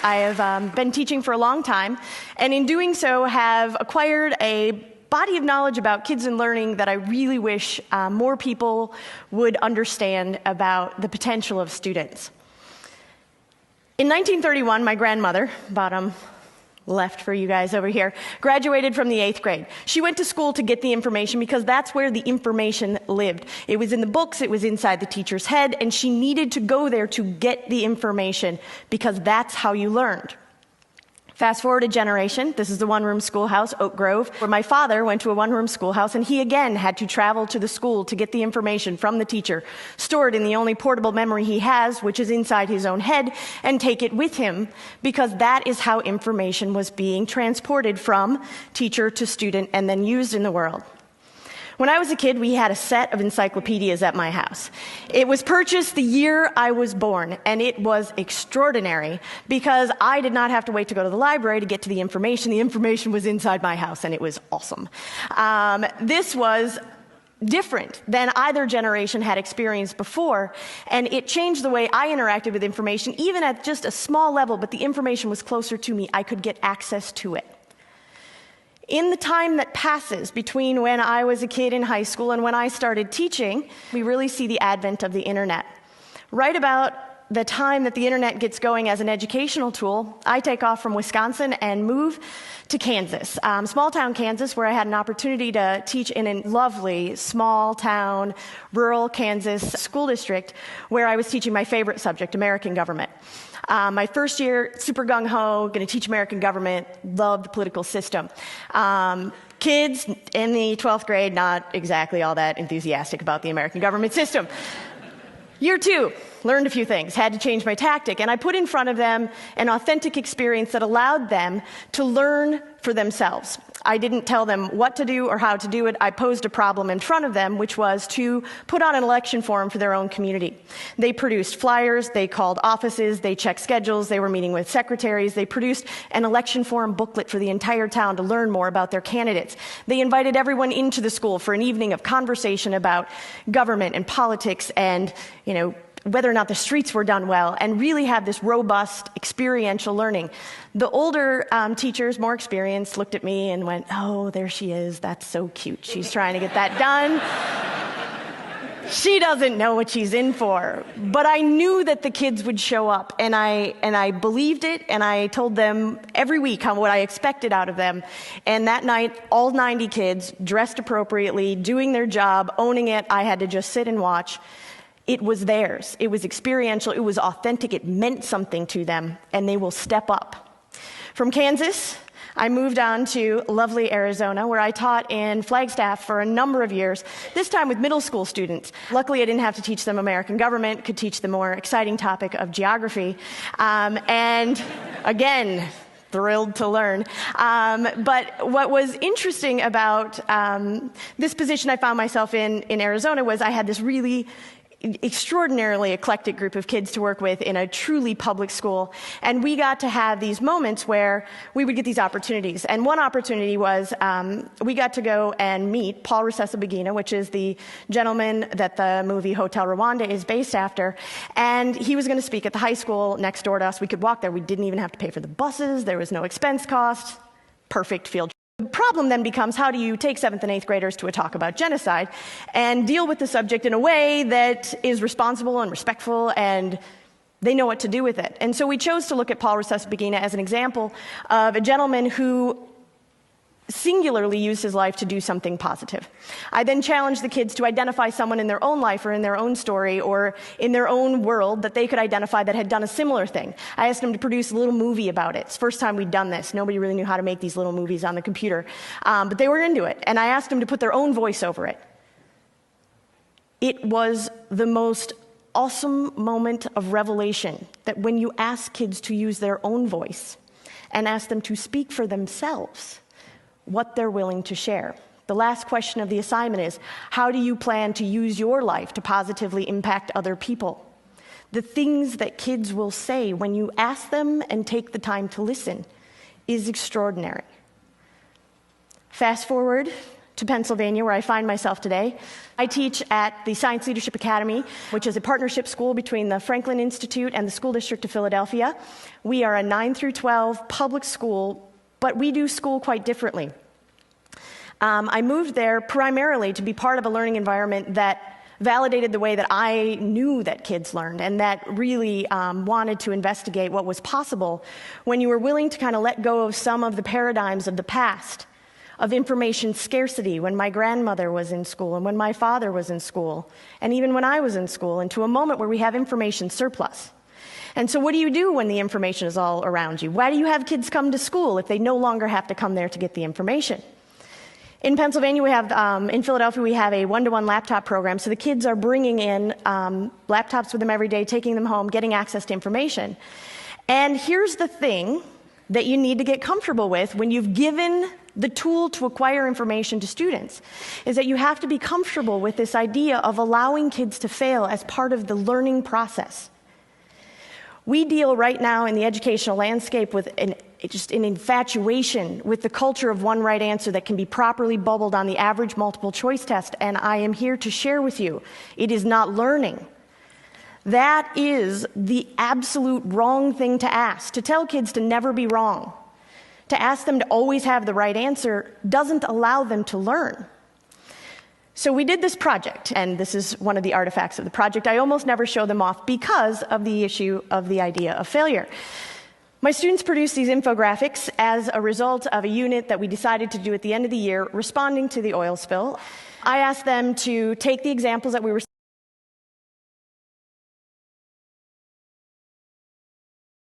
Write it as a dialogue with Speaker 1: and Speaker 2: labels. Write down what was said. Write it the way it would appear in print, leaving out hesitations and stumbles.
Speaker 1: I have been teaching for a long time, and in doing so have acquired a body of knowledge about kids and learning that I really wish more people would understand about the potential of students. In 1931, my grandmother, bottom left for you guys over here, graduated from the 8th grade. She went to school to get the information because that's where the information lived. It was in the books, it was inside the teacher's head, and she needed to go there to get the information because that's how you learned. Fast forward a generation, this is the one-room schoolhouse, Oak Grove, where my father went to a one-room schoolhouse, and he again had to travel to the school to get the information from the teacher, stored in the only portable memory he has, which is inside his own head, and take it with him, because that is how information was being transported from teacher to student and then used in the world. When I was a kid, we had a set of encyclopedias at my house. It was purchased the year I was born, and it was extraordinary because I did not have to wait to go to the library to get to the information. The information was inside my house, and it was awesome. This was different than either generation had experienced before, and it changed the way I interacted with information, even at just a small level, but the information was closer to me. I could get access to it. In the time that passes between when I was a kid in high school and when I started teaching, we really see the advent of the internet. Right about the time that the internet gets going as an educational tool, I take off from Wisconsin and move to Kansas, small town Kansas, where I had an opportunity to teach in a lovely small town, rural Kansas school district where I was teaching my favorite subject, American government. My first year, super gung-ho, going to teach American government, loved the political system. Kids in the 12th grade, not exactly all that enthusiastic about the American government system. Year 2, learned a few things, had to change my tactic, and I put in front of them an authentic experience that allowed them to learn for themselves. I didn't tell them what to do or how to do it. I posed a problem in front of them, which was to put on an election form for their own community. They produced flyers, they called offices, they checked schedules, they were meeting with secretaries, they produced an election form booklet for the entire town to learn more about their candidates. They invited everyone into the school for an evening of conversation about government and politics and, whether or not the streets were done well, and really have this robust experiential learning. The older teachers, more experienced, looked at me and went, "Oh, there she is. That's so cute. She's trying to get that done. She doesn't know what she's in for." But I knew that the kids would show up, and I believed it, and I told them every week what I expected out of them. And that night, all 90 kids, dressed appropriately, doing their job, owning it. I had to just sit and watch. It was theirs. It was experiential. It was authentic. It meant something to them, and they will step up. From Kansas, I moved on to lovely Arizona, where I taught in Flagstaff for a number of years, this time with middle school students. Luckily, I didn't have to teach them American government, could teach the more exciting topic of geography. And again, thrilled to learn. But what was interesting about this position I found myself in Arizona was I had this really extraordinarily eclectic group of kids to work with in a truly public school. And we got to have these moments where we would get these opportunities. And one opportunity was we got to go and meet Paul Rusesabagina, which is the gentleman that the movie Hotel Rwanda is based after. And he was going to speak at the high school next door to us. We could walk there. We didn't even have to pay for the buses. There was no expense cost. Perfect field trip. The problem then becomes, how do you take 7th and 8th graders to a talk about genocide and deal with the subject in a way that is responsible and respectful and they know what to do with it? And so we chose to look at Paul Rusesabagina as an example of a gentleman who singularly used his life to do something positive. I then challenged the kids to identify someone in their own life or in their own story or in their own world that they could identify that had done a similar thing. I asked them to produce a little movie about it. It's the first time we'd done this. Nobody really knew how to make these little movies on the computer, but they were into it. And I asked them to put their own voice over it. It was the most awesome moment of revelation that when you ask kids to use their own voice and ask them to speak for themselves, what they're willing to share. The last question of the assignment is, how do you plan to use your life to positively impact other people? The things that kids will say when you ask them and take the time to listen is extraordinary. Fast forward to Pennsylvania, where I find myself today. I teach at the Science Leadership Academy, which is a partnership school between the Franklin Institute and the School District of Philadelphia. We are a 9 through 12 public school, but we do school quite differently. I moved there primarily to be part of a learning environment that validated the way that I knew that kids learned, and that really wanted to investigate what was possible when you were willing to kind of let go of some of the paradigms of the past, of information scarcity when my grandmother was in school and when my father was in school, and even when I was in school, into a moment where we have information surplus. And so what do you do when the information is all around you? Why do you have kids come to school if they no longer have to come there to get the information? In Pennsylvania, we have, in Philadelphia, we have a one-to-one laptop program, so the kids are bringing in laptops with them every day, taking them home, getting access to information. And here's the thing that you need to get comfortable with when you've given the tool to acquire information to students, is that you have to be comfortable with this idea of allowing kids to fail as part of the learning process. We deal right now in the educational landscape with just an infatuation with the culture of one right answer that can be properly bubbled on the average multiple choice test, and I am here to share with you, it is not learning. That is the absolute wrong thing to ask. To tell kids to never be wrong, to ask them to always have the right answer, doesn't allow them to learn. So we did this project, and this is one of the artifacts of the project. I almost never show them off because of the issue of the idea of failure. My students produced these infographics as a result of a unit that we decided to do at the end of the year responding to the oil spill. I asked them to take the examples that we were